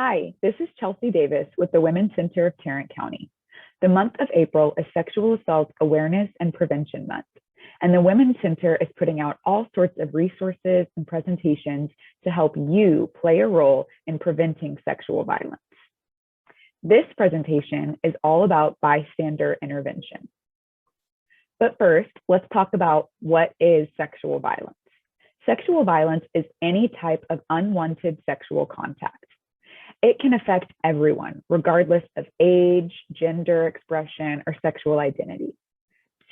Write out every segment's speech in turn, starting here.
Hi, this is Chelsea Davis with the Women's Center of Tarrant County. The month of April is Sexual Assault Awareness and Prevention Month, and the Women's Center is putting out all sorts of resources and presentations to help you play a role in preventing sexual violence. This presentation is all about bystander intervention. But first, let's talk about what is sexual violence. Sexual violence is any type of unwanted sexual contact. It can affect everyone, regardless of age, gender expression, or sexual identity.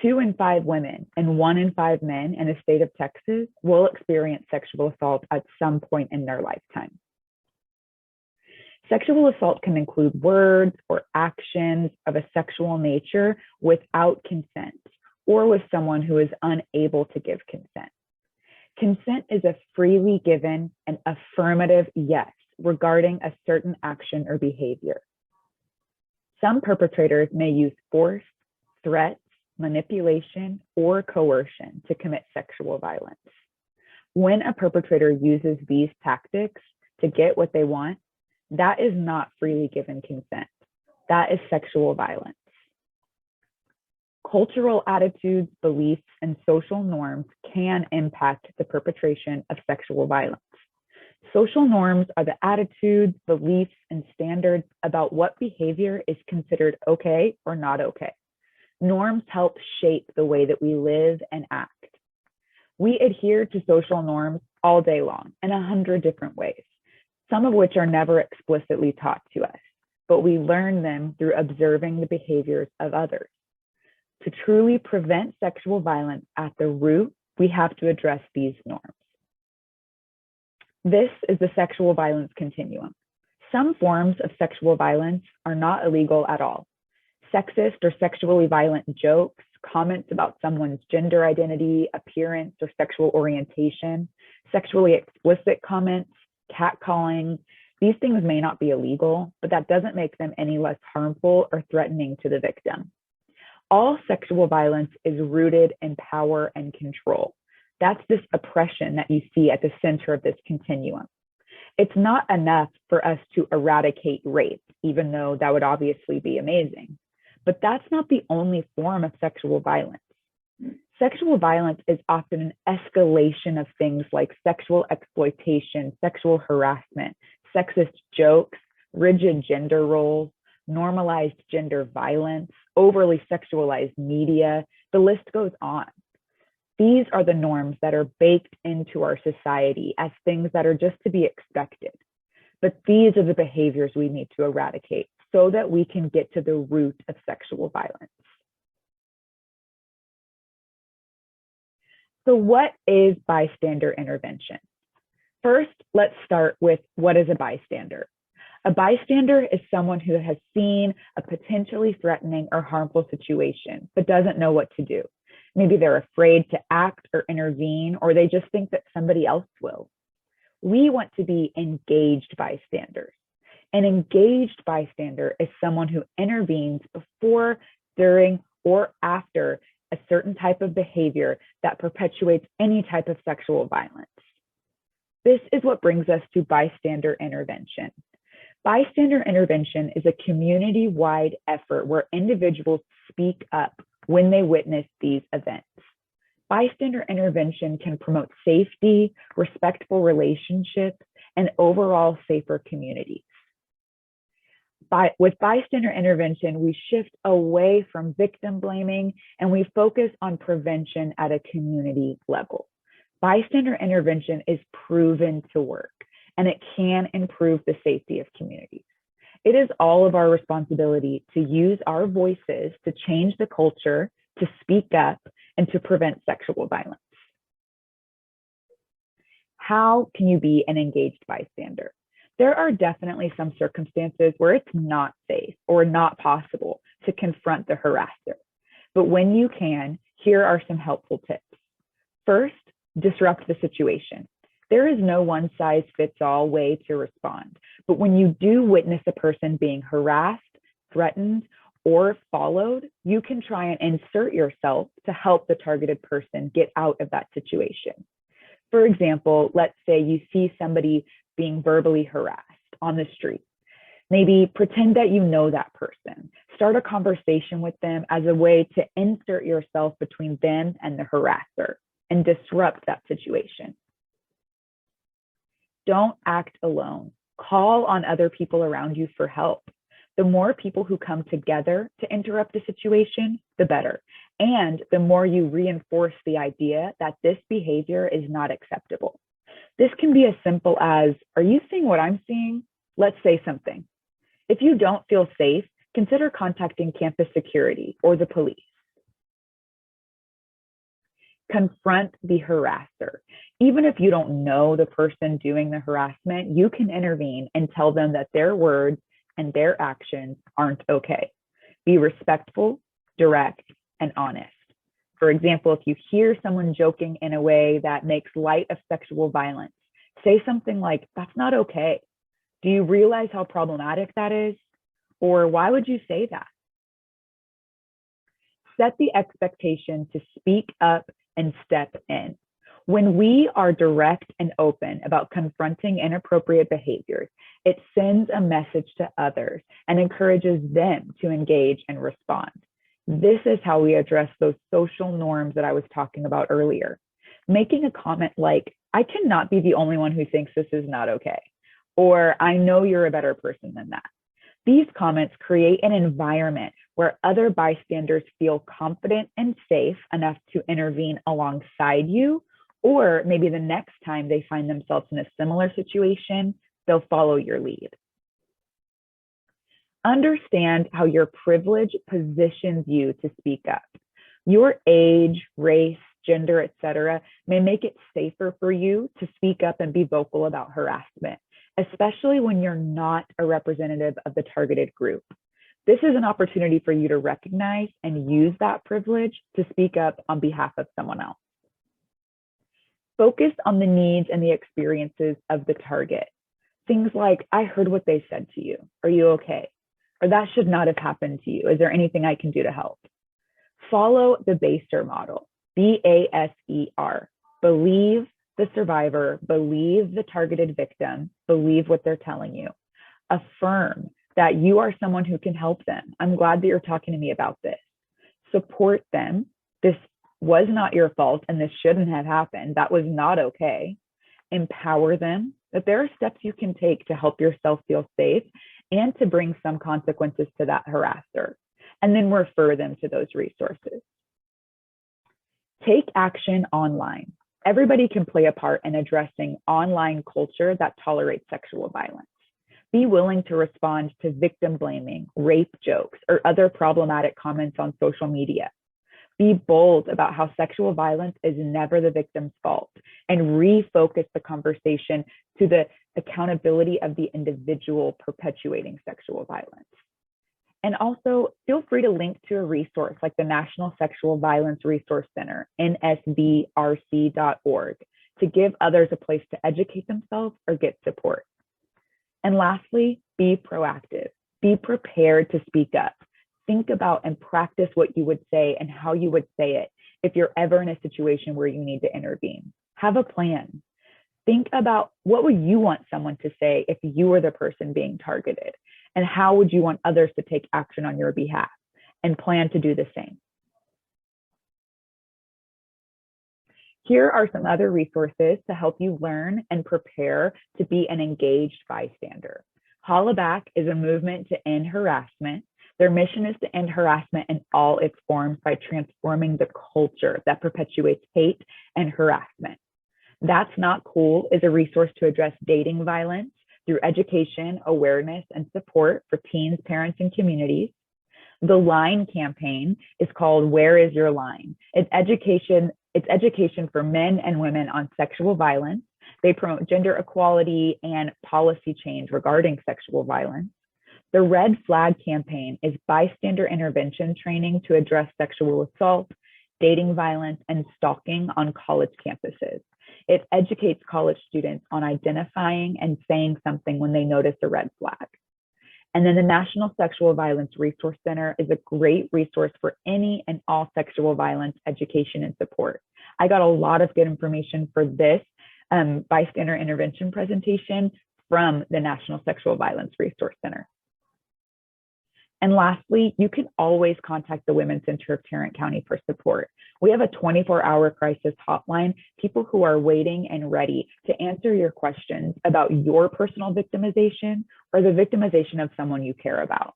2 in 5 women and 1 in 5 men in the state of Texas will experience sexual assault at some point in their lifetime. Sexual assault can include words or actions of a sexual nature without consent or with someone who is unable to give consent. Consent is a freely given and affirmative yes regarding a certain action or behavior. Some perpetrators may use force, threats, manipulation, or coercion to commit sexual violence. When a perpetrator uses these tactics to get what they want, that is not freely given consent. That is sexual violence. Cultural attitudes, beliefs, and social norms can impact the perpetration of sexual violence. Social norms are the attitudes, beliefs, and standards about what behavior is considered okay or not okay. Norms help shape the way that we live and act. We adhere to social norms all day long in 100 different ways, some of which are never explicitly taught to us, but we learn them through observing the behaviors of others. To truly prevent sexual violence at the root, we have to address these norms. This is the sexual violence continuum. Some forms of sexual violence are not illegal at all. Sexist or sexually violent jokes, comments about someone's gender identity, appearance, or sexual orientation, sexually explicit comments, catcalling, these things may not be illegal, but that doesn't make them any less harmful or threatening to the victim. All sexual violence is rooted in power and control. That's this oppression that you see at the center of this continuum. It's not enough for us to eradicate rape, even though that would obviously be amazing. But that's not the only form of sexual violence. Sexual violence is often an escalation of things like sexual exploitation, sexual harassment, sexist jokes, rigid gender roles, normalized gender violence, overly sexualized media. The list goes on. These are the norms that are baked into our society as things that are just to be expected. But these are the behaviors we need to eradicate so that we can get to the root of sexual violence. So what is bystander intervention? First, let's start with what is a bystander. A bystander is someone who has seen a potentially threatening or harmful situation, but doesn't know what to do. Maybe they're afraid to act or intervene, or they just think that somebody else will. We want to be engaged bystanders. An engaged bystander is someone who intervenes before, during, or after a certain type of behavior that perpetuates any type of sexual violence. This is what brings us to bystander intervention. Bystander intervention is a community-wide effort where individuals speak up when they witness these events. Bystander intervention can promote safety, respectful relationships, and overall safer communities. With bystander intervention, we shift away from victim blaming and we focus on prevention at a community level. Bystander intervention is proven to work, and it can improve the safety of communities. It is all of our responsibility to use our voices to change the culture, to speak up, and to prevent sexual violence. How can you be an engaged bystander? There are definitely some circumstances where it's not safe or not possible to confront the harasser. But when you can, here are some helpful tips. First, disrupt the situation. There is no one-size-fits-all way to respond. But when you do witness a person being harassed, threatened, or followed, you can try and insert yourself to help the targeted person get out of that situation. For example, let's say you see somebody being verbally harassed on the street. Maybe pretend that you know that person. Start a conversation with them as a way to insert yourself between them and the harasser and disrupt that situation. Don't act alone. Call on other people around you for help. The more people who come together to interrupt a situation, the better. And the more you reinforce the idea that this behavior is not acceptable. This can be as simple as, are you seeing what I'm seeing? Let's say something. If you don't feel safe, consider contacting campus security or the police. Confront the harasser. Even if you don't know the person doing the harassment, you can intervene and tell them that their words and their actions aren't okay. Be respectful, direct, and honest. For example, if you hear someone joking in a way that makes light of sexual violence, say something like, that's not okay. Do you realize how problematic that is? Or why would you say that? Set the expectation to speak up and step in. When we are direct and open about confronting inappropriate behaviors, it sends a message to others and encourages them to engage and respond. This is how we address those social norms that I was talking about earlier. Making a comment like, I cannot be the only one who thinks this is not okay, or I know you're a better person than that. These comments create an environment where other bystanders feel confident and safe enough to intervene alongside you, or maybe the next time they find themselves in a similar situation, they'll follow your lead. Understand how your privilege positions you to speak up. Your age, race, gender, etc., may make it safer for you to speak up and be vocal about harassment, especially when you're not a representative of the targeted group. This is an opportunity for you to recognize and use that privilege to speak up on behalf of someone else. Focus on the needs and the experiences of the target. Things like, I heard what they said to you. Are you okay? Or that should not have happened to you. Is there anything I can do to help? Follow the BASER model, B-A-S-E-R. Believe the survivor, believe the targeted victim, believe what they're telling you. Affirm that you are someone who can help them. I'm glad that you're talking to me about this. Support them. This was not your fault and this shouldn't have happened. That was not okay. Empower them, that there are steps you can take to help yourself feel safe and to bring some consequences to that harasser, and then refer them to those resources. Take action online. Everybody can play a part in addressing online culture that tolerates sexual violence. Be willing to respond to victim blaming, rape jokes, or other problematic comments on social media. Be bold about how sexual violence is never the victim's fault and refocus the conversation to the accountability of the individual perpetuating sexual violence. And also feel free to link to a resource like the National Sexual Violence Resource Center, nsvrc.org, to give others a place to educate themselves or get support. And lastly, be proactive. Be prepared to speak up. Think about and practice what you would say and how you would say it if you're ever in a situation where you need to intervene. Have a plan. Think about what would you want someone to say if you were the person being targeted, and how would you want others to take action on your behalf, and plan to do the same. Here are some other resources to help you learn and prepare to be an engaged bystander. Holla Back is a movement to end harassment. Their mission is to end harassment in all its forms by transforming the culture that perpetuates hate and harassment. That's Not Cool is a resource to address dating violence through education, awareness, and support for teens, parents, and communities. The Line campaign is called Where Is Your Line? It's education for men and women on sexual violence. They promote gender equality and policy change regarding sexual violence. The Red Flag campaign is bystander intervention training to address sexual assault, dating violence, and stalking on college campuses. It educates college students on identifying and saying something when they notice a red flag. And then the National Sexual Violence Resource Center is a great resource for any and all sexual violence education and support. I got a lot of good information for this bystander intervention presentation from the National Sexual Violence Resource Center. And lastly, you can always contact the Women's Center of Tarrant County for support. We have a 24-hour crisis hotline, people who are waiting and ready to answer your questions about your personal victimization or the victimization of someone you care about.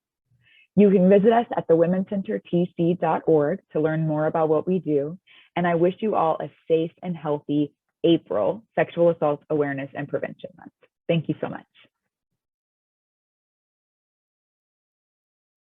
You can visit us at thewomencentertc.org to learn more about what we do. And I wish you all a safe and healthy April Sexual Assault Awareness and Prevention Month. Thank you so much.